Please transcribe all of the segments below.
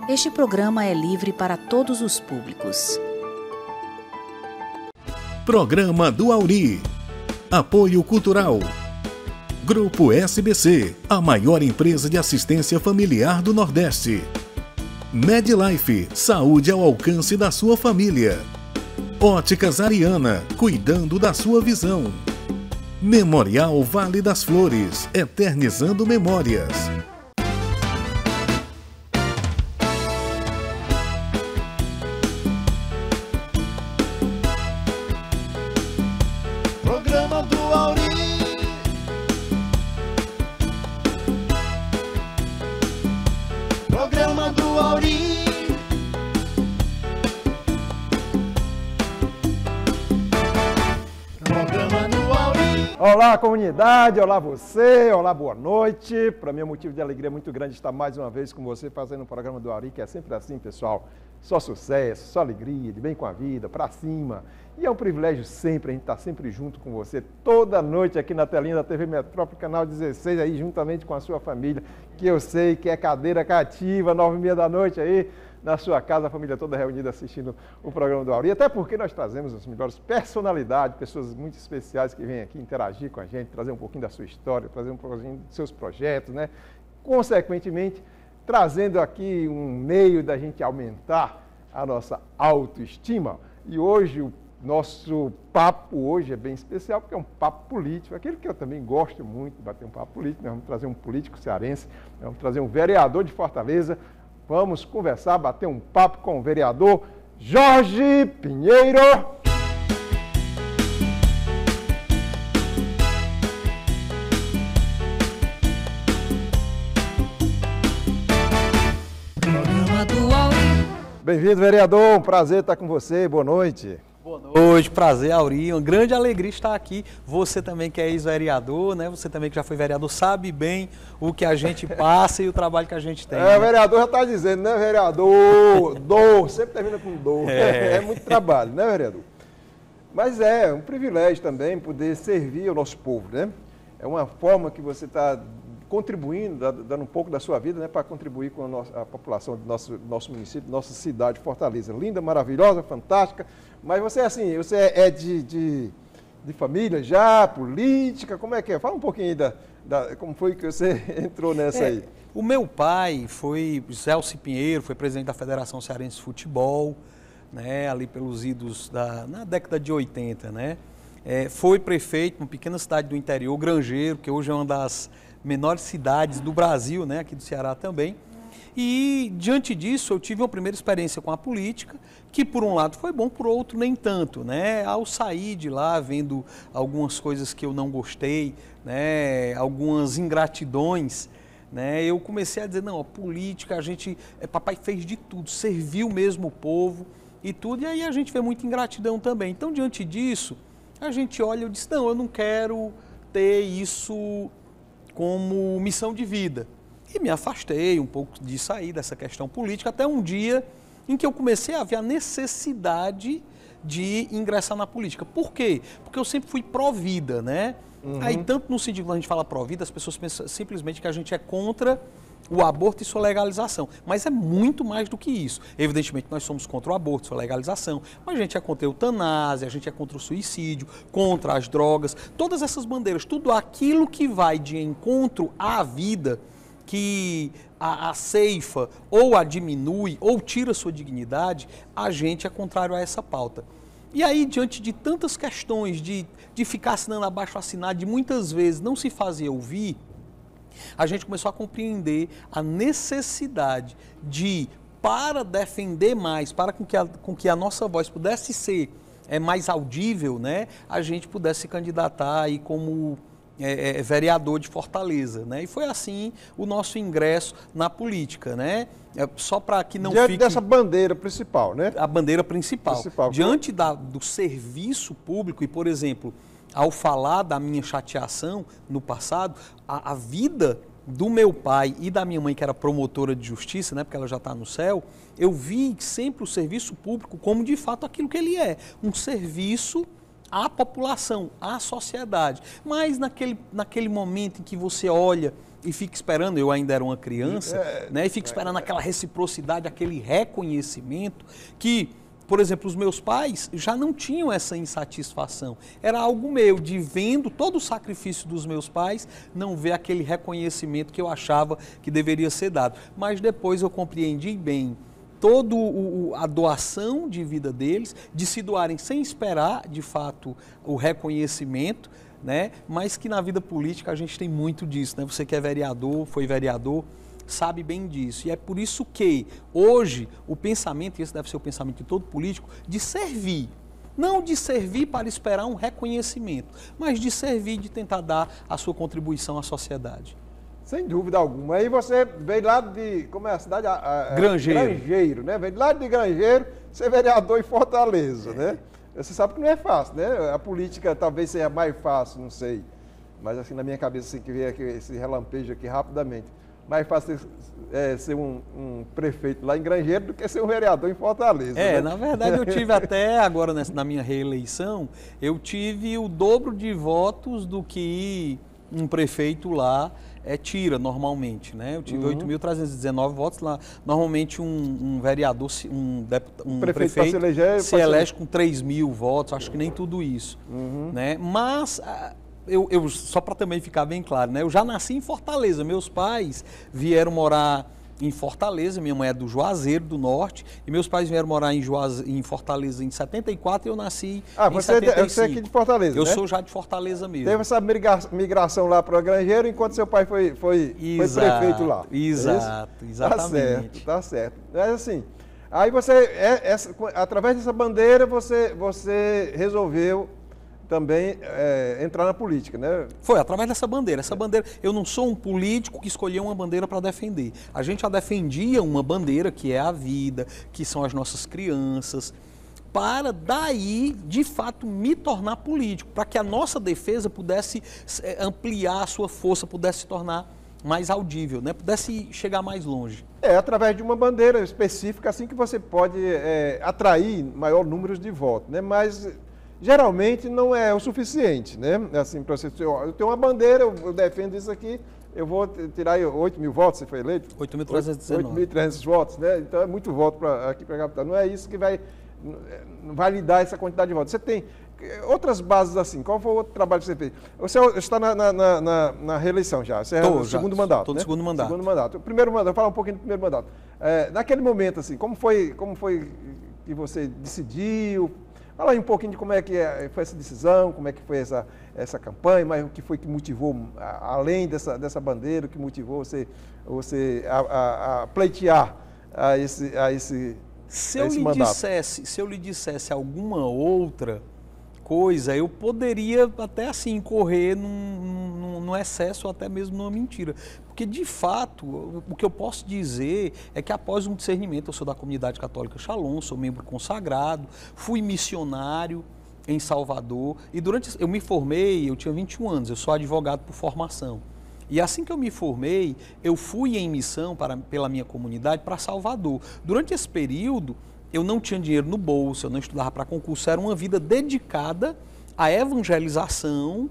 Este programa é livre para todos os públicos. Programa do Auri. Apoio Cultural. Grupo SBC, a maior empresa de assistência familiar do Nordeste. MedLife, saúde ao alcance da sua família. Óticas Ariana, cuidando da sua visão. Memorial Vale das Flores, eternizando memórias. Programa do Auri. Programa do Auri. Programa do Auri. Olá, comunidade, olá você, olá, boa noite. Para mim é um motivo de alegria muito grande estar mais uma vez com você fazendo o programa do Auri, que é sempre assim, pessoal. Só sucesso, só alegria, de bem com a vida, pra cima. E é um privilégio sempre, a gente estar sempre junto com você, toda noite aqui na telinha da TV Metrópole, canal 16, aí juntamente com a sua família, que eu sei que é cadeira cativa, 9h30 da noite aí, na sua casa, a família toda reunida assistindo o programa do Auri. Até porque nós trazemos as melhores personalidades, pessoas muito especiais que vêm aqui interagir com a gente, trazer um pouquinho da sua história, trazer um pouquinho dos seus projetos, né? Consequentemente, trazendo aqui um meio da gente aumentar a nossa autoestima. E hoje, o nosso papo hoje é bem especial, porque é um papo político, aquele que eu também gosto muito de bater um papo político. Nós vamos trazer um político cearense, nós vamos trazer um vereador de Fortaleza, vamos conversar, bater um papo com o vereador Jorge Pinheiro. Bem-vindo, vereador, um prazer estar com você, boa noite. Boa noite, prazer, Auri, uma grande alegria estar aqui. Você também que é ex-vereador, né? Você também que já foi vereador, sabe bem o que a gente passa e o trabalho que a gente tem. O vereador já está dizendo, né, vereador? Dor, sempre termina com dor. É muito trabalho, né, vereador? Mas é um privilégio também poder servir ao nosso povo, né? É uma forma que você está contribuindo, dando um pouco da sua vida, né, para contribuir com a população do nosso município, nossa cidade, Fortaleza. Linda, maravilhosa, fantástica. Mas você, assim, você é de família já, política, como é que é? Fala um pouquinho como foi que você entrou nessa aí. O meu pai foi Zelci Pinheiro, foi presidente da Federação Cearense de Futebol, né, ali pelos idos na década de 80, né? Foi prefeito de uma pequena cidade do interior, Grangeiro, que hoje é uma das menores cidades do Brasil, né, aqui do Ceará também. E, diante disso, eu tive uma primeira experiência com a política, que por um lado foi bom, por outro nem tanto, né? Ao sair de lá, vendo algumas coisas que eu não gostei, né, algumas ingratidões, né, eu comecei a dizer, não, a política, papai fez de tudo, serviu mesmo o povo e tudo, e aí a gente vê muita ingratidão também. Então, diante disso, a gente olha e eu disse, não, eu não quero ter isso como missão de vida. E me afastei um pouco de sair dessa questão política, até um dia em que eu comecei a ver a necessidade de ingressar na política. Por quê? Porque eu sempre fui pró-vida, né? Aí, tanto no sentido, quando a gente fala pró-vida, as pessoas pensam simplesmente que a gente é contra o aborto e sua legalização. Mas é muito mais do que isso. Evidentemente, nós somos contra o aborto e sua legalização, mas a gente é contra a eutanásia, a gente é contra o suicídio, contra as drogas, todas essas bandeiras, tudo aquilo que vai de encontro à vida, que a ceifa ou a diminui ou tira sua dignidade, a gente é contrário a essa pauta. E aí, diante de tantas questões, de ficar assinando abaixo assinado, de muitas vezes não se fazer ouvir, a gente começou a compreender a necessidade de, para defender mais, para com que a nossa voz pudesse ser mais audível, né, a gente pudesse se candidatar aí como vereador de Fortaleza, né? E foi assim o nosso ingresso na política, né? Só para que não diante fique... dessa bandeira principal, né? A bandeira principal. Diante do serviço público e, por exemplo, ao falar da minha chateação no passado, a vida do meu pai e da minha mãe, que era promotora de justiça, né, porque ela já está no céu, eu vi sempre o serviço público como, de fato, aquilo que ele é, um serviço à população, à sociedade. Mas naquele momento em que você olha e fica esperando, eu ainda era uma criança, né? E fica esperando aquela reciprocidade, aquele reconhecimento que, por exemplo, os meus pais já não tinham essa insatisfação. Era algo meu, de vendo todo o sacrifício dos meus pais, não ver aquele reconhecimento que eu achava que deveria ser dado. Mas depois eu compreendi bem toda a doação de vida deles, de se doarem sem esperar, de fato, o reconhecimento, né? Mas que na vida política a gente tem muito disso, né? Você que é vereador, foi vereador, sabe bem disso. E é por isso que hoje o pensamento, e esse deve ser o pensamento de todo político, de servir. Não de servir para esperar um reconhecimento, mas de servir, de tentar dar a sua contribuição à sociedade. Sem dúvida alguma. Aí você veio lá de, como é a cidade? Grangeiro. Grangeiro, né? Veio lá de Grangeiro, ser vereador em Fortaleza, né? Você sabe que não é fácil, né? A política talvez seja mais fácil, não sei. Mas assim, na minha cabeça, assim, que veio aqui, esse relampejo aqui rapidamente. Mais fácil ser um prefeito lá em Grangeiro do que ser um vereador em Fortaleza. Né? Na verdade eu tive até agora, na minha reeleição, eu tive o dobro de votos do que um prefeito lá tira normalmente, né? Eu tive 8.319 votos lá. Normalmente um vereador, um prefeito se elege com 3.000 votos, acho que nem tudo isso, né? Mas eu só para também ficar bem claro, né? Eu já nasci em Fortaleza, meus pais vieram morar em Fortaleza, minha mãe é do Juazeiro do Norte, e meus pais vieram morar em Fortaleza em 74 e eu nasci em 75. Você é aqui de Fortaleza, Eu né? sou já de Fortaleza mesmo. Teve essa migração lá para Grangeiro, enquanto seu pai foi prefeito lá. Exato, exatamente. Tá certo. Mas assim, aí você, através dessa bandeira, você resolveu também entrar na política, né? Foi através dessa bandeira. Essa bandeira, eu não sou um político que escolheu uma bandeira para defender. A gente já defendia uma bandeira que é a vida, que são as nossas crianças, para daí, de fato, me tornar político, para que a nossa defesa pudesse ampliar a sua força, pudesse se tornar mais audível, né? Pudesse chegar mais longe. Através de uma bandeira específica, assim que você pode atrair maior número de votos, né? Mas geralmente não é o suficiente, né? Assim, para você dizer, eu tenho uma bandeira, eu defendo isso aqui, eu vou tirar 8.000 votos, você foi eleito? 8.319. 8.300 votos, né? Então é muito voto aqui para a capital. Não é isso que vai lhe dar essa quantidade de votos. Você tem outras bases assim. Qual foi o outro trabalho que você fez? Você está na reeleição já. Você é o segundo mandato, Estou no né? segundo mandato. Segundo mandato. O primeiro mandato, vou falar um pouquinho do primeiro mandato. Naquele momento, assim, como foi que você decidiu? Fala aí um pouquinho de como é que foi essa decisão, como é que foi essa campanha, mas o que foi que motivou, além dessa bandeira, o que motivou você a pleitear a esse mandato. Se eu lhe dissesse alguma outra coisa, eu poderia até assim incorrer num excesso ou até mesmo numa mentira. Porque, de fato, o que eu posso dizer é que após um discernimento, eu sou da comunidade católica Shalom, sou membro consagrado, fui missionário em Salvador e eu me formei, eu tinha 21 anos, eu sou advogado por formação. E assim que eu me formei, eu fui em missão pela minha comunidade para Salvador. Durante esse período, eu não tinha dinheiro no bolso, eu não estudava para concurso, era uma vida dedicada à evangelização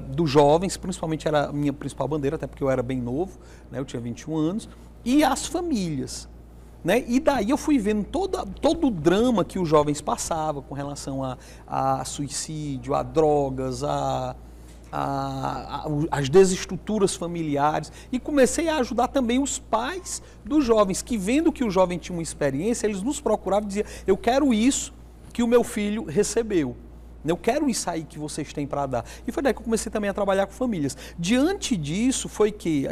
dos jovens, principalmente era a minha principal bandeira, até porque eu era bem novo, né, eu tinha 21 anos, e as famílias. Né? E daí eu fui vendo todo o drama que os jovens passavam com relação a suicídio, a drogas, as desestruturas familiares, e comecei a ajudar também os pais dos jovens, que vendo que o jovem tinha uma experiência, eles nos procuravam e diziam, eu quero isso que o meu filho recebeu, eu quero isso aí que vocês têm para dar. E foi daí que eu comecei também a trabalhar com famílias. Diante disso foi que,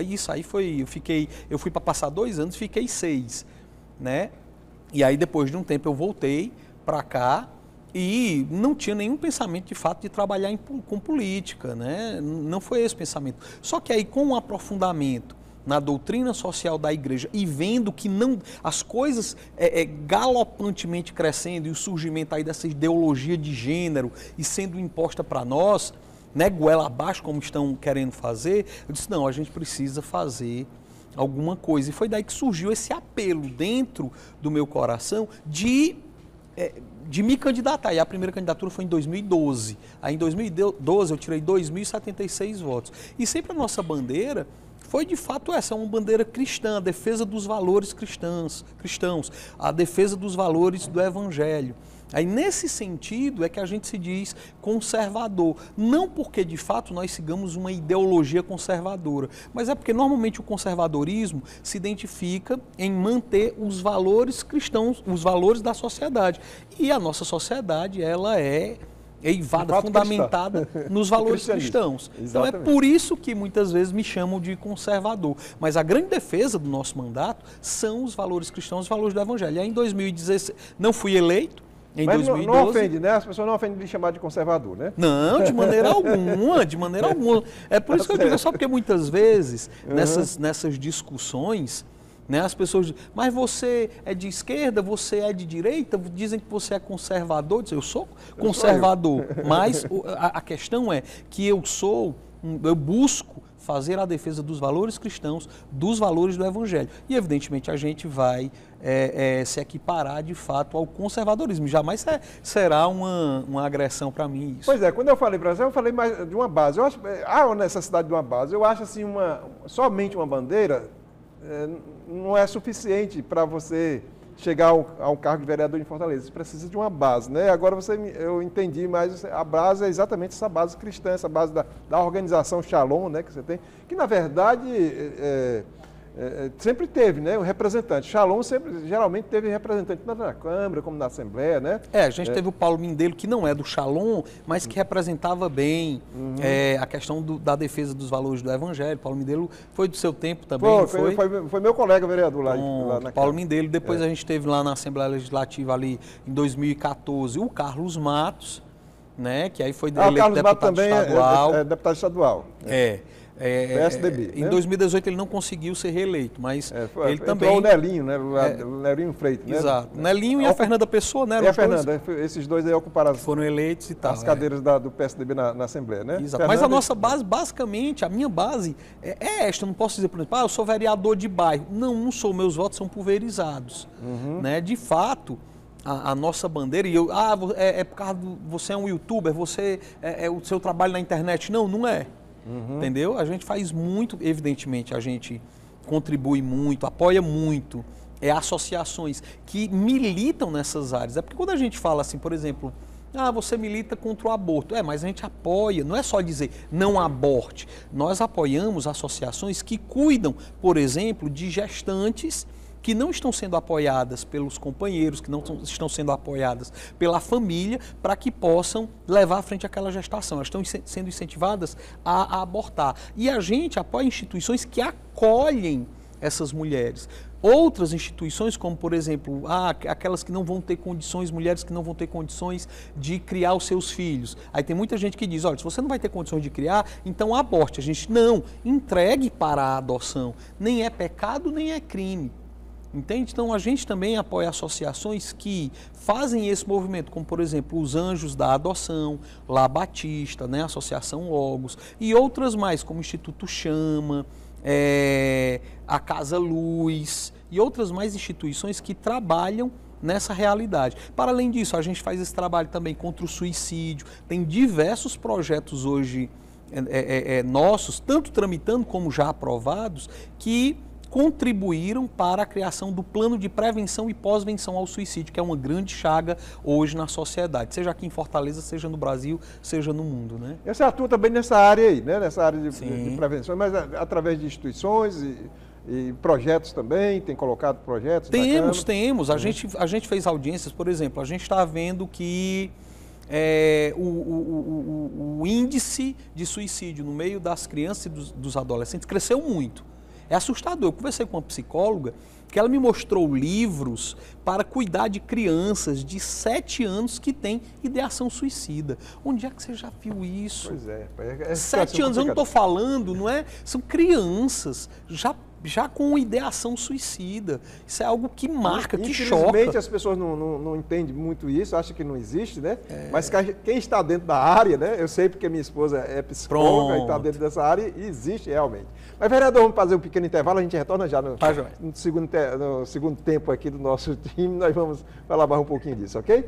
eu fui para passar 2 anos, fiquei 6, né? E aí depois de um tempo eu voltei para cá, e não tinha nenhum pensamento, de fato, de trabalhar com política, né? Não foi esse o pensamento. Só que aí, com um aprofundamento na doutrina social da igreja e vendo que as coisas galopantemente crescendo e o surgimento aí dessa ideologia de gênero e sendo imposta para nós, né, goela abaixo, como estão querendo fazer, eu disse, não, a gente precisa fazer alguma coisa. E foi daí que surgiu esse apelo dentro do meu coração de me candidatar. E a primeira candidatura foi em 2012. Aí em 2012 eu tirei 2.076 votos. E sempre a nossa bandeira foi de fato essa, uma bandeira cristã, a defesa dos valores cristãos, a defesa dos valores do Evangelho. Aí, nesse sentido, é que a gente se diz conservador. Não porque, de fato, nós sigamos uma ideologia conservadora, mas é porque, normalmente, o conservadorismo se identifica em manter os valores cristãos, os valores da sociedade. E a nossa sociedade, ela é eivada, fundamentada nos valores cristãos. Então, é por isso que, muitas vezes, me chamam de conservador. Mas a grande defesa do nosso mandato são os valores cristãos, os valores do Evangelho. E aí, em 2016, não fui eleito. Mas 2012, não ofende, né? As pessoas não ofendem de chamar de conservador, né? Não, de maneira alguma, de maneira alguma. É por isso que eu digo, só porque muitas vezes, nessas discussões, né, as pessoas dizem, mas você é de esquerda, você é de direita, dizem que você é conservador. Eu sou conservador, mas a questão é que eu busco fazer a defesa dos valores cristãos, dos valores do Evangelho. E, evidentemente, a gente vai se equiparar, de fato, ao conservadorismo. Jamais será uma agressão para mim isso. Pois é, quando eu falei para você, eu falei mais de uma base. Eu acho, há necessidade de uma base. Eu acho assim, somente uma bandeira não é suficiente para você chegar ao cargo de vereador em Fortaleza. Você precisa de uma base, né? Agora eu entendi mais, a base é exatamente essa base cristã, essa base da organização Shalom, né, que você tem, que na verdade sempre teve, né, o representante. Shalom geralmente teve representante tanto na Câmara como na Assembleia, né? A gente teve o Paulo Mindelo, que não é do Shalom, mas que representava bem a questão da defesa dos valores do Evangelho. Paulo Mindelo foi do seu tempo também, foi meu colega vereador lá na Paulo Mindelo. Depois a gente teve lá na Assembleia Legislativa ali em 2014 o Carlos Matos, né, que aí foi eleito deputado estadual. É deputado estadual. PSDB. Em 2018 ele não conseguiu ser reeleito, mas ele também... o Nelinho, né? O Nelinho Freitas, né? Exato. Nelinho e a Fernanda Pessoa, né? E a Fernanda, esses dois aí ocuparam foram eleitos e tal. As cadeiras do PSDB na Assembleia, né? Exato. Mas a nossa base, basicamente, a minha base é esta. Eu não posso dizer, por exemplo, eu sou vereador de bairro. Não sou. Meus votos são pulverizados. Né? De fato, a nossa bandeira, e por causa você é um youtuber, você o seu trabalho na internet. Não é. Entendeu? A gente faz muito, evidentemente, a gente contribui muito, apoia muito associações que militam nessas áreas. É porque quando a gente fala assim, por exemplo, você milita contra o aborto. Mas a gente apoia, não é só dizer não aborte. Nós apoiamos associações que cuidam, por exemplo, de gestantes que não estão sendo apoiadas pelos companheiros, que não estão sendo apoiadas pela família, para que possam levar à frente aquela gestação. Elas estão sendo incentivadas a abortar. E a gente apoia instituições que acolhem essas mulheres. Outras instituições, como por exemplo, aquelas que não vão ter condições, mulheres que não vão ter condições de criar os seus filhos. Aí tem muita gente que diz, olha, se você não vai ter condições de criar, então aborte. A gente não, entregue para a adoção. Nem é pecado, nem é crime. Entende? Então, a gente também apoia associações que fazem esse movimento, como, por exemplo, os Anjos da Adoção, La Batista, né? Associação Logos, e outras mais, como o Instituto Chama, a Casa Luz, e outras mais instituições que trabalham nessa realidade. Para além disso, a gente faz esse trabalho também contra o suicídio. Tem diversos projetos hoje nossos, tanto tramitando como já aprovados, que contribuíram para a criação do plano de prevenção e pós-venção ao suicídio, que é uma grande chaga hoje na sociedade, seja aqui em Fortaleza, seja no Brasil, seja no mundo, né? Você atua também nessa área aí, né? Nessa área de prevenção, mas através de instituições e projetos também, tem colocado projetos? Temos. A gente fez audiências, por exemplo, a gente está vendo que o índice de suicídio no meio das crianças e dos adolescentes cresceu muito. É assustador. Eu conversei com uma psicóloga que ela me mostrou livros para cuidar de crianças de 7 anos que têm ideação suicida. Onde é que você já viu isso? Pois é. 7 anos, eu não estou falando, não é? São crianças já com ideação suicida. Isso é algo que marca, que choca. Infelizmente as pessoas não entendem muito isso, acham que não existe, né? Mas quem está dentro da área, né? Eu sei porque minha esposa é psicóloga e está dentro dessa área e existe realmente. Mas, vereador, vamos fazer um pequeno intervalo, a gente retorna já no segundo tempo aqui do nosso time, nós vamos falar mais um pouquinho disso, ok?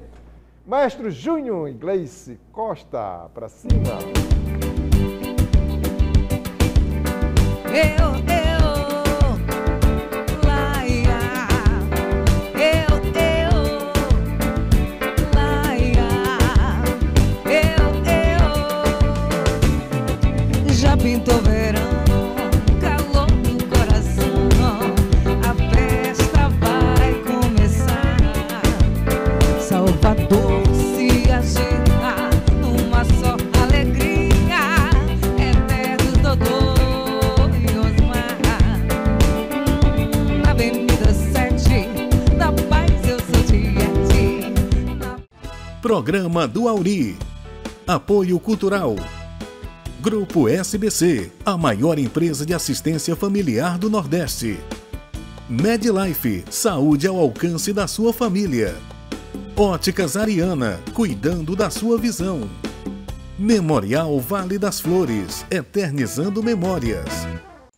Maestro Júnior Gleice Costa, para cima. Programa do Auri. Apoio Cultural. Grupo SBC, a maior empresa de assistência familiar do Nordeste. Medlife, saúde ao alcance da sua família. Óticas Ariana, cuidando da sua visão. Memorial Vale das Flores, eternizando memórias.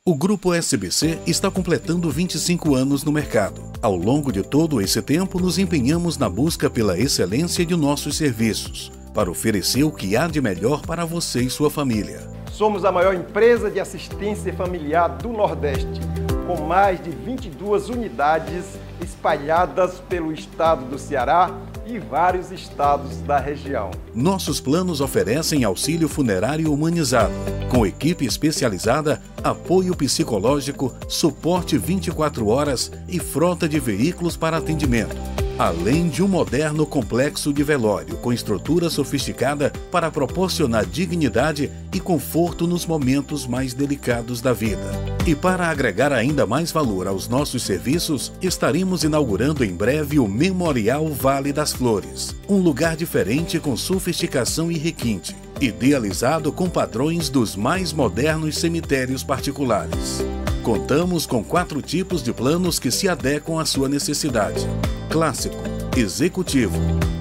O Grupo SBC está completando 25 anos no mercado. Ao longo de todo esse tempo, nos empenhamos na busca pela excelência de nossos serviços, para oferecer o que há de melhor para você e sua família. Somos a maior empresa de assistência familiar do Nordeste, com mais de 22 unidades espalhadas pelo estado do Ceará e vários estados da região. Nossos planos oferecem auxílio funerário humanizado, com equipe especializada, apoio psicológico, suporte 24 horas e frota de veículos para atendimento. Além de um moderno complexo de velório com estrutura sofisticada para proporcionar dignidade e conforto nos momentos mais delicados da vida. E para agregar ainda mais valor aos nossos serviços, estaremos inaugurando em breve o Memorial Vale das Flores, um lugar diferente com sofisticação e requinte, idealizado com padrões dos mais modernos cemitérios particulares. Contamos com 4 tipos de planos que se adequam à sua necessidade: clássico, executivo,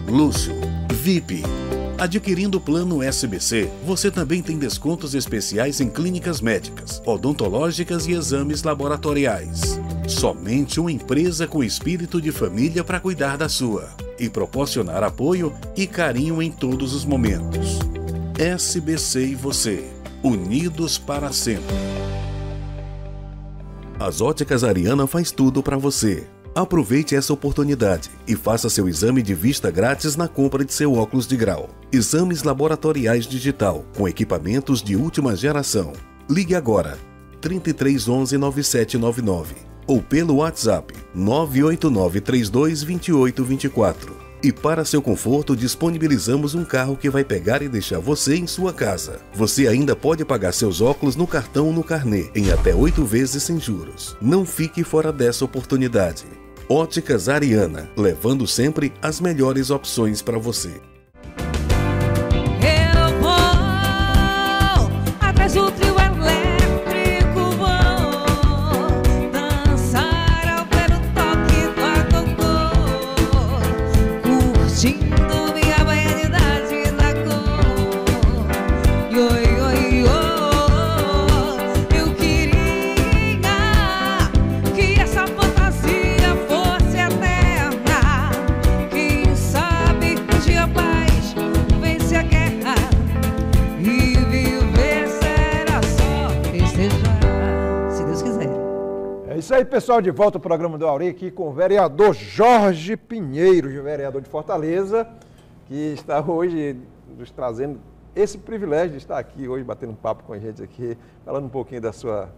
luxo, VIP. Adquirindo o plano SBC, você também tem descontos especiais em clínicas médicas, odontológicas e exames laboratoriais. Somente uma empresa com espírito de família para cuidar da sua e proporcionar apoio e carinho em todos os momentos. SBC e você, unidos para sempre. As Óticas Ariana faz tudo para você. Aproveite essa oportunidade e faça seu exame de vista grátis na compra de seu óculos de grau. Exames laboratoriais digital com equipamentos de última geração. Ligue agora 3311 9799 ou pelo WhatsApp 989 32 28 24. E para seu conforto, disponibilizamos um carro que vai pegar e deixar você em sua casa. Você ainda pode pagar seus óculos no cartão ou no carnê, em até 8 vezes sem juros. Não fique fora dessa oportunidade. Óticas Ariana, levando sempre as melhores opções para você. Eu vou atrás do trio elétrico, vou dançar ao pelo toque do agogô, curtindo minha variedade da cor. Oi, oi, oi, eu queria que essa fantasia fosse eterna. Quem sabe um dia a paz vence a guerra e viver será só festejar, se Deus quiser. É isso aí, pessoal, de volta ao programa do Auri aqui com o vereador Jorge Pinheiro, vereador de Fortaleza, que está hoje nos trazendo esse privilégio de estar aqui hoje, batendo um papo com a gente aqui, falando um pouquinho da sua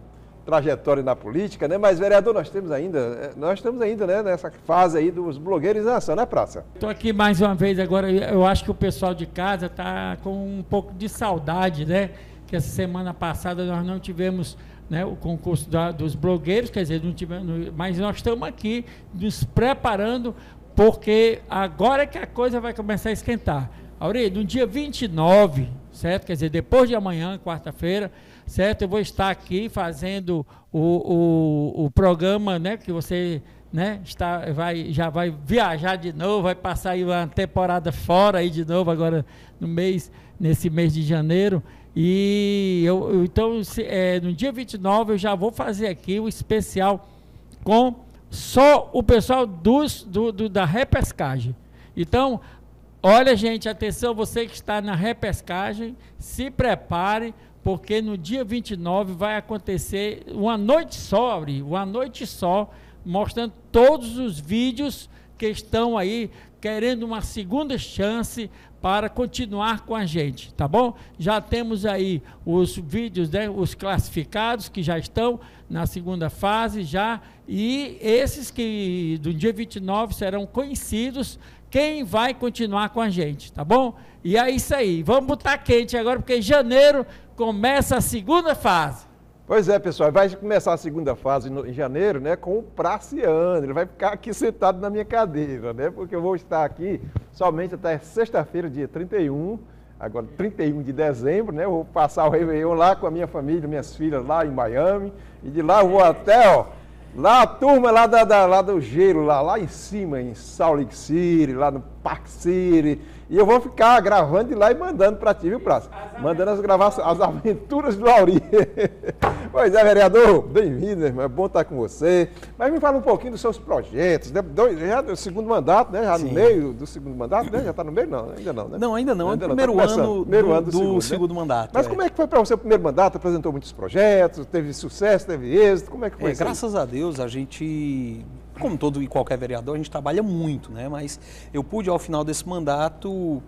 trajetória na política, né? Mas, vereador, nós estamos ainda, né, nessa fase aí dos blogueirização, né, Praça? Estou aqui mais uma vez agora, eu acho que o pessoal de casa está com um pouco de saudade, né? Que essa semana passada nós não tivemos, né, o concurso dos blogueiros, quer dizer, não tivemos, mas nós estamos aqui nos preparando, porque agora é que a coisa vai começar a esquentar. Aurélio, no dia 29, certo? Quer dizer, depois de amanhã, quarta-feira, certo? Eu vou estar aqui fazendo o programa, né? Que você, né, já vai viajar de novo, vai passar aí uma temporada fora aí de novo agora nesse mês de janeiro. E então, no dia 29 eu já vou fazer aqui o especial com só o pessoal da repescagem. Então, olha, gente, atenção, você que está na repescagem, se prepare, porque no dia 29 vai acontecer uma noite só, mostrando todos os vídeos que estão aí querendo uma segunda chance para continuar com a gente, tá bom? Já temos aí os vídeos, né, os classificados que já estão na segunda fase já, e esses que do dia 29 serão conhecidos quem vai continuar com a gente, tá bom? E é isso aí, vamos botar quente agora, porque em janeiro começa a segunda fase. Pois é, pessoal, vai começar a segunda fase em janeiro, né, com o Praciano. Ele vai ficar aqui sentado na minha cadeira, né, porque eu vou estar aqui somente até sexta-feira, dia 31, agora 31 de dezembro, né? Eu vou passar o Réveillon lá com a minha família, minhas filhas lá em Miami, e de lá eu vou até, ó, lá a turma lá, lá do gelo, lá em cima, em Salt Lake City, lá no Park City. E eu vou ficar gravando de lá e mandando para ti, viu, Praça? Mandando as gravações, as aventuras do Auri. Pois é, vereador, bem-vindo, irmão. É bom estar com você. Mas me fala um pouquinho dos seus projetos. Já do segundo mandato, né? Já Sim. no meio do segundo mandato, né? Já está no meio? Não, ainda não, né? Não, ainda não. É o Ainda primeiro tá começando. ano Primeiro ano do né? segundo mandato. Mas como é que foi para você o primeiro mandato? Apresentou muitos projetos, teve sucesso, teve êxito? Como é que foi isso aí? Graças a Deus, a gente, como todo e qualquer vereador, a gente trabalha muito, né? Mas eu pude, ao final desse mandato,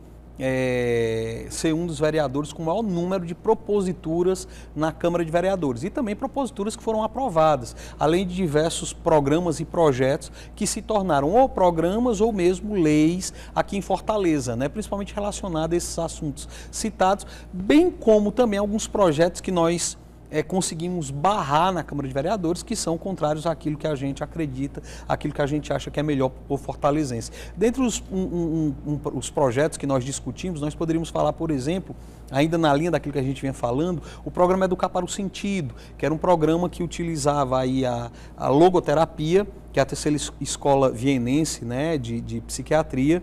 ser um dos vereadores com o maior número de proposituras na Câmara de Vereadores e também proposituras que foram aprovadas, além de diversos programas e projetos que se tornaram ou programas ou mesmo leis aqui em Fortaleza, né? Principalmente relacionados a esses assuntos citados, bem como também alguns projetos que nós conseguimos barrar na Câmara de Vereadores, que são contrários àquilo que a gente acredita, àquilo que a gente acha que é melhor para o povo fortalezense. Dentre os projetos que nós discutimos, nós poderíamos falar, por exemplo, ainda na linha daquilo que a gente vinha falando, o programa Educar para o Sentido, que era um programa que utilizava aí a logoterapia, que é a terceira escola vienense, né, de psiquiatria,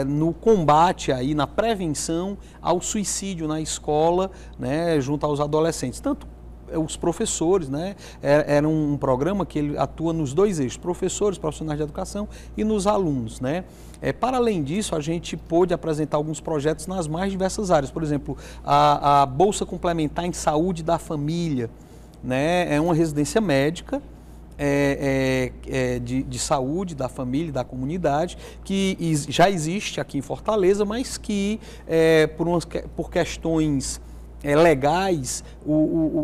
no combate aí, na prevenção ao suicídio na escola, né, junto aos adolescentes. Tanto os professores, né, era um programa que ele atua nos dois eixos, professores, profissionais de educação e nos alunos, né. Para além disso, a gente pôde apresentar alguns projetos nas mais diversas áreas, por exemplo, a Bolsa Complementar em Saúde da Família, né, é uma residência médica, de saúde da família e da comunidade, que já existe aqui em Fortaleza, mas que por questões legais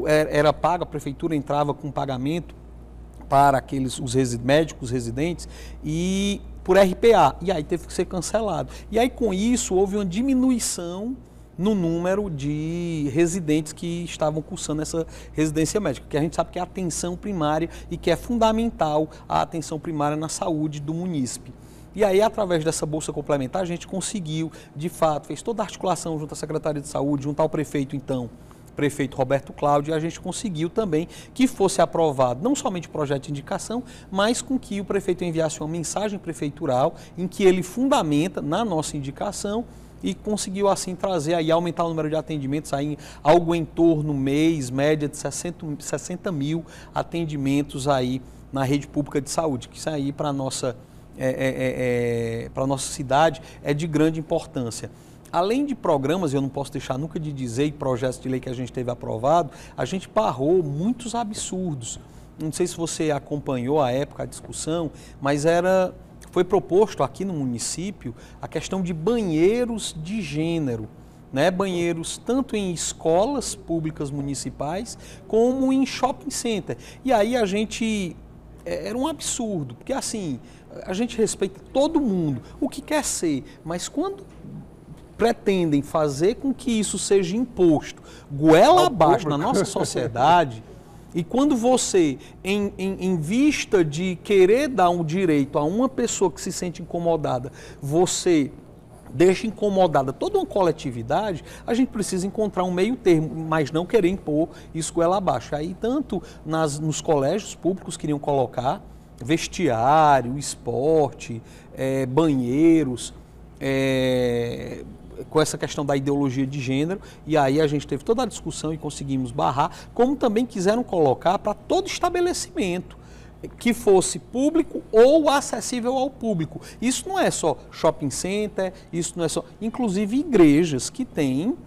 era paga, a prefeitura entrava com pagamento para os médicos residentes e por RPA, e aí teve que ser cancelado. E aí com isso houve uma diminuição no número de residentes que estavam cursando essa residência médica, que a gente sabe que é a atenção primária e que é fundamental a atenção primária na saúde do munícipe. E aí, através dessa bolsa complementar, a gente conseguiu, de fato, fez toda a articulação junto à Secretaria de Saúde, junto ao prefeito, então, prefeito Roberto Cláudio, e a gente conseguiu também que fosse aprovado não somente o projeto de indicação, mas com que o prefeito enviasse uma mensagem prefeitural em que ele fundamenta na nossa indicação e conseguiu assim trazer aí, aumentar o número de atendimentos, aí, algo em torno, mês, média de 60 mil atendimentos aí na rede pública de saúde, que isso aí para a nossa cidade é de grande importância. Além de programas, eu não posso deixar nunca de dizer, e projetos de lei que a gente teve aprovado, a gente barrou muitos absurdos. Não sei se você acompanhou à época a discussão, mas foi proposto aqui no município a questão de banheiros de gênero, né? Banheiros tanto em escolas públicas municipais como em shopping center. E aí era um absurdo, porque assim, a gente respeita todo mundo, o que quer ser, mas quando pretendem fazer com que isso seja imposto goela abaixo na nossa sociedade, e quando você, em vista de querer dar um direito a uma pessoa que se sente incomodada, você deixa incomodada toda uma coletividade, a gente precisa encontrar um meio termo, mas não querer impor isso goela abaixo. Aí tanto nos colégios públicos queriam colocar vestiário, esporte, banheiros, com essa questão da ideologia de gênero, e aí a gente teve toda a discussão e conseguimos barrar, como também quiseram colocar para todo estabelecimento que fosse público ou acessível ao público. Isso não é só shopping center, isso não é só... Inclusive igrejas que têm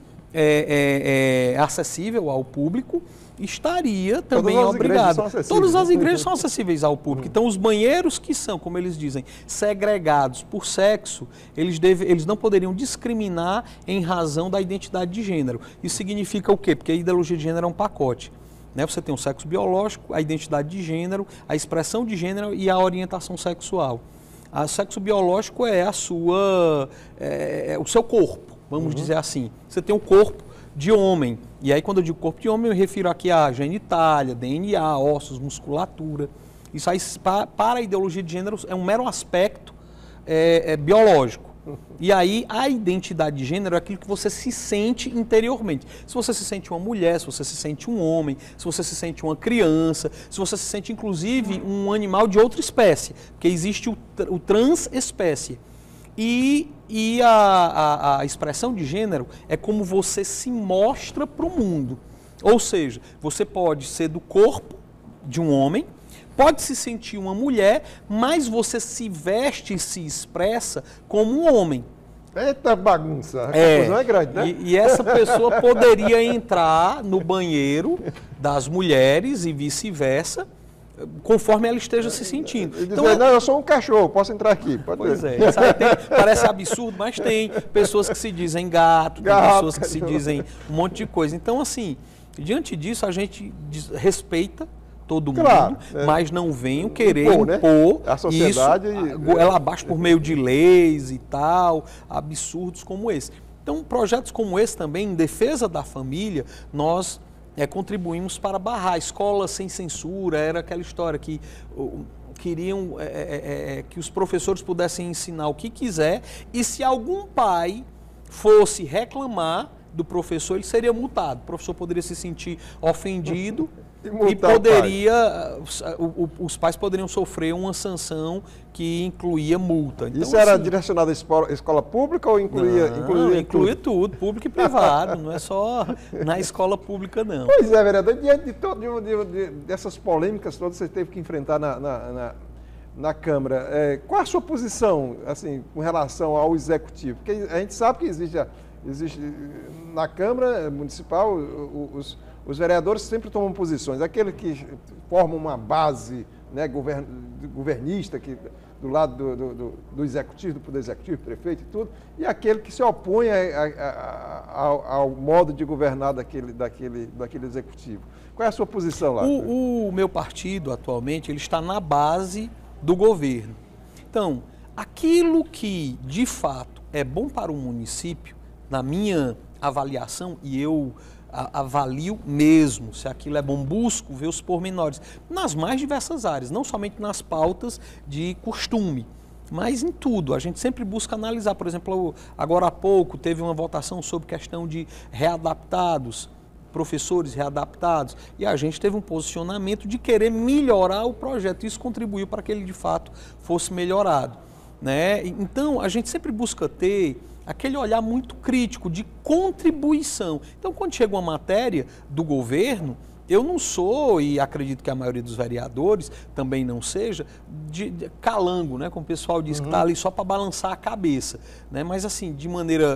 acessível ao público, estaria também obrigado. Todas as igrejas são acessíveis ao público. Então, os banheiros que são, como eles dizem, segregados por sexo, eles não poderiam discriminar em razão da identidade de gênero. Isso significa o quê? Porque a ideologia de gênero é um pacote, né? Você tem o sexo biológico, a identidade de gênero, a expressão de gênero e a orientação sexual. O sexo biológico é o seu corpo, vamos dizer assim. Você tem o corpo de homem. E aí, quando eu digo corpo de homem, eu refiro aqui a genitália, DNA, ossos, musculatura. Isso aí, para a ideologia de gênero, é um mero aspecto biológico. E aí a identidade de gênero é aquilo que você se sente interiormente. Se você se sente uma mulher, se você se sente um homem, se você se sente uma criança, se você se sente inclusive um animal de outra espécie, porque existe o transespécie. E a expressão de gênero é como você se mostra para o mundo. Ou seja, você pode ser do corpo de um homem, pode se sentir uma mulher, mas você se veste e se expressa como um homem. Eita bagunça, a confusão é grande, né? E essa pessoa poderia entrar no banheiro das mulheres e vice-versa, conforme ela esteja se sentindo. E dizer, não, eu sou um cachorro, posso entrar aqui. Pois é, isso aí parece absurdo, mas tem pessoas que se dizem gato, tem pessoas que se dizem um monte de coisa. Então, assim, diante disso, a gente respeita todo mundo, claro, mas não venham querer impor a sociedade isso, ela abaixo por meio de leis e tal, absurdos como esse. Então, projetos como esse também, em defesa da família, nós contribuímos para barrar. Escola sem censura, era aquela história que queriam que os professores pudessem ensinar o que quiser, e se algum pai fosse reclamar do professor, ele seria multado. O professor poderia se sentir ofendido e poderia, os pais poderiam sofrer uma sanção que incluía multa. Então, isso era direcionado à escola pública ou incluía tudo, público e privado, não é só na escola pública, não. Pois é, vereador, diante dessas polêmicas todas que você teve que enfrentar na Câmara, qual a sua posição, assim, com relação ao Executivo? Porque a gente sabe que existe na Câmara Municipal, os vereadores sempre tomam posições. Aquele que forma uma base, né, governista, do lado do Executivo, do Poder Executivo, prefeito e tudo, e aquele que se opõe ao modo de governar daquele Executivo. Qual é a sua posição lá? O meu partido, atualmente, ele está na base do governo. Então, aquilo que, de fato, é bom para o município, na minha avaliação, e eu avalio mesmo se aquilo é bom, busco ver os pormenores, nas mais diversas áreas, não somente nas pautas de costume, mas em tudo. A gente sempre busca analisar. Por exemplo, agora há pouco teve uma votação sobre questão de readaptados, professores readaptados, e a gente teve um posicionamento de querer melhorar o projeto. Isso contribuiu para que ele, de fato, fosse melhorado, né? Então, a gente sempre busca ter aquele olhar muito crítico de contribuição. Então, quando chega uma matéria do governo, eu não sou, e acredito que a maioria dos vereadores também não seja, de calango, né? Como o pessoal diz, que está ali só para balançar a cabeça, né? Mas assim,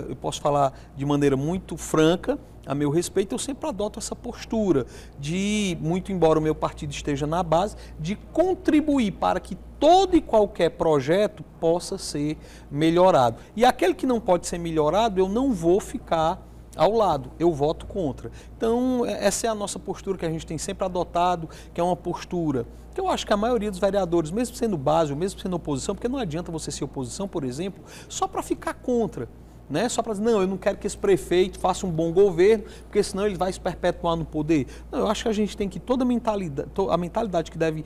eu posso falar de maneira muito franca, a meu respeito, eu sempre adoto essa postura de, muito embora o meu partido esteja na base, de contribuir para que todo e qualquer projeto possa ser melhorado. E aquele que não pode ser melhorado, eu não vou ficar ao lado, eu voto contra. Então, essa é a nossa postura que a gente tem sempre adotado, que é uma postura que eu acho que a maioria dos vereadores, mesmo sendo base, ou mesmo sendo oposição, porque não adianta você ser oposição, por exemplo, só para ficar contra, né? Só para dizer, não, eu não quero que esse prefeito faça um bom governo, porque senão ele vai se perpetuar no poder. Não, eu acho que a gente tem que toda a mentalidade que deve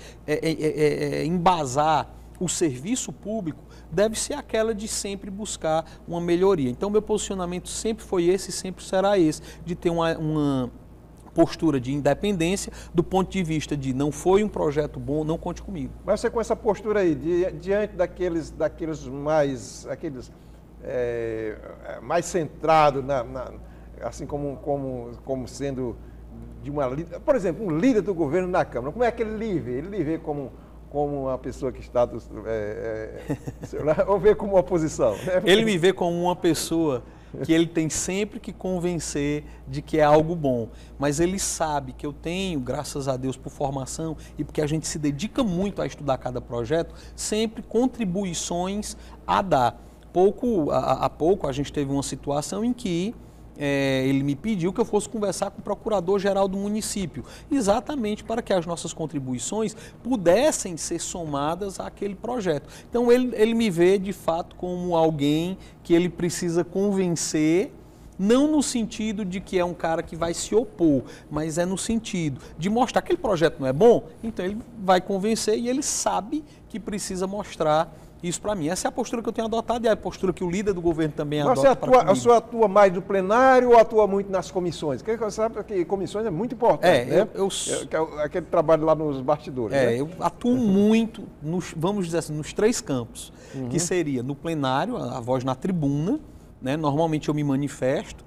embasar o serviço público deve ser aquela de sempre buscar uma melhoria. Então, meu posicionamento sempre foi esse e sempre será esse, de ter uma postura de independência do ponto de vista de não foi um projeto bom, não conte comigo. Mas você com essa postura aí, diante daqueles mais centrado assim como sendo de uma, por exemplo, um líder do governo na Câmara, como é que ele lhe vê? Ele lhe vê como uma pessoa que está ou vê como oposição? Né? Ele me vê como uma pessoa que ele tem sempre que convencer de que é algo bom, mas ele sabe que eu tenho, graças a Deus, por formação e porque a gente se dedica muito a estudar cada projeto, sempre contribuições a dar. Há pouco a gente teve uma situação em que ele me pediu que eu fosse conversar com o procurador-geral do município, exatamente para que as nossas contribuições pudessem ser somadas àquele projeto. Então ele me vê de fato como alguém que ele precisa convencer, não no sentido de que é um cara que vai se opor, mas é no sentido de mostrar que aquele projeto não é bom, então ele vai convencer e ele sabe que precisa mostrar isso para mim. Essa é a postura que eu tenho adotado e é a postura que o líder do governo também Mas adota. o senhor atua mais no plenário ou atua muito nas comissões? Porque você sabe que comissões é muito importante, né? Aquele trabalho lá nos bastidores. Né? Eu atuo muito, vamos dizer assim, nos 3 campos, que seria no plenário, a voz na tribuna, né? Normalmente eu me manifesto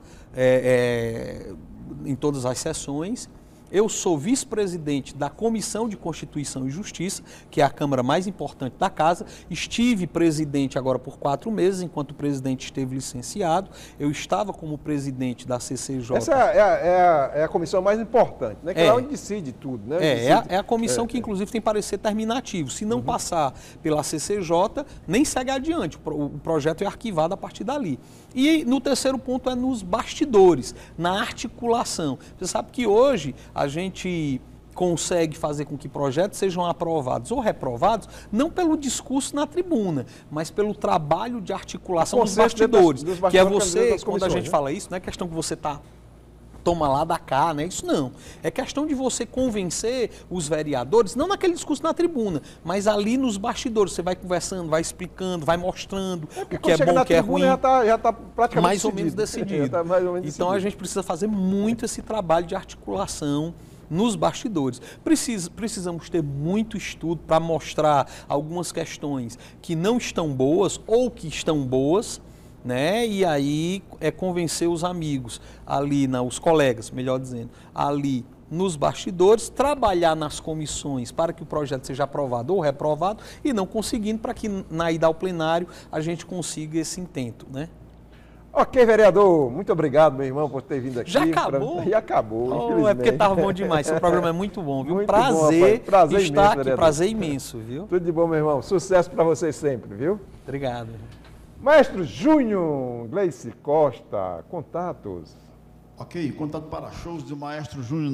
em todas as sessões. Eu sou vice-presidente da Comissão de Constituição e Justiça, que é a Câmara mais importante da Casa. Estive presidente agora por 4 meses, enquanto o presidente esteve licenciado. Eu estava como presidente da CCJ. Essa é a comissão mais importante, né? Que é onde decide tudo, né? É a comissão que, inclusive, tem parecer terminativo. Se não passar pela CCJ, nem segue adiante. O projeto é arquivado a partir dali. E no terceiro ponto é nos bastidores, na articulação. Você sabe que hoje a gente consegue fazer com que projetos sejam aprovados ou reprovados, não pelo discurso na tribuna, mas pelo trabalho de articulação dos bastidores. Que é você, quando a gente fala isso, não é questão que você toma lá da cá, né? Isso não. É questão de você convencer os vereadores, não naquele discurso na tribuna, mas ali nos bastidores. Você vai conversando, vai explicando, vai mostrando o que é bom, o que é ruim. Já tá praticamente mais ou menos decidido. Então a gente precisa fazer muito esse trabalho de articulação nos bastidores. Precisamos ter muito estudo para mostrar algumas questões que não estão boas ou que estão boas, né? E aí convencer os amigos ali, os colegas, melhor dizendo, ali nos bastidores, trabalhar nas comissões para que o projeto seja aprovado ou reprovado e não conseguindo para que na ida ao plenário a gente consiga esse intento, né? Ok, vereador, muito obrigado, meu irmão, por ter vindo aqui. Já acabou? Já acabou, é porque estava bom demais, seu programa é muito bom, viu? Muito prazer, bom, prazer estar imenso, aqui, vereador. prazer imenso, viu? Tudo de bom, meu irmão. Sucesso para vocês sempre, viu? Obrigado. Maestro Júnior Gleice Costa, contatos. Ok, contato para shows do Maestro Júnior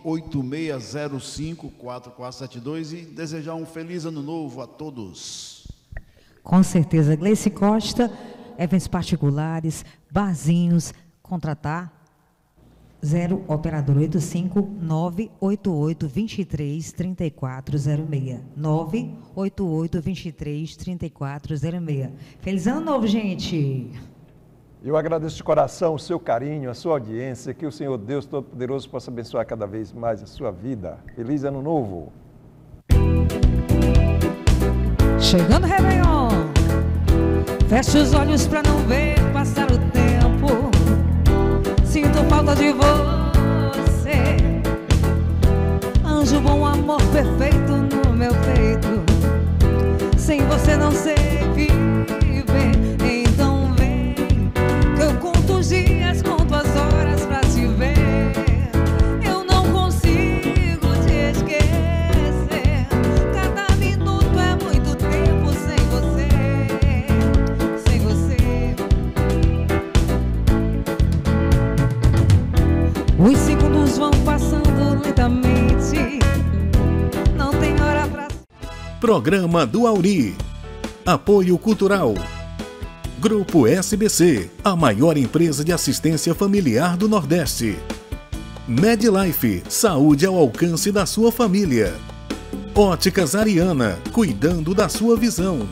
986054472 e desejar um feliz ano novo a todos. Com certeza, Gleice Costa, eventos particulares, barzinhos, contratar 0 operador 85988233406 988233406. Feliz ano novo, gente! Eu agradeço de coração o seu carinho, a sua audiência, que o Senhor Deus Todo-Poderoso possa abençoar cada vez mais a sua vida. Feliz ano novo! Chegando o Réveillon, feche os olhos pra não ver passar o tempo. Sinto falta de você, anjo bom, amor perfeito no meu peito. Sem você não sei viver, então vem que eu conto os dias, conto as horas pra te ver. Eu não consigo te esquecer, cada minuto é muito tempo sem você, sem você. Os segundos vão passando lentamente, não tem hora pra... Programa do Auri. Apoio Cultural. Grupo SBC, a maior empresa de assistência familiar do Nordeste. Medlife, saúde ao alcance da sua família. Óticas Ariana, cuidando da sua visão.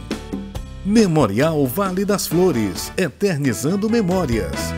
Memorial Vale das Flores, eternizando memórias.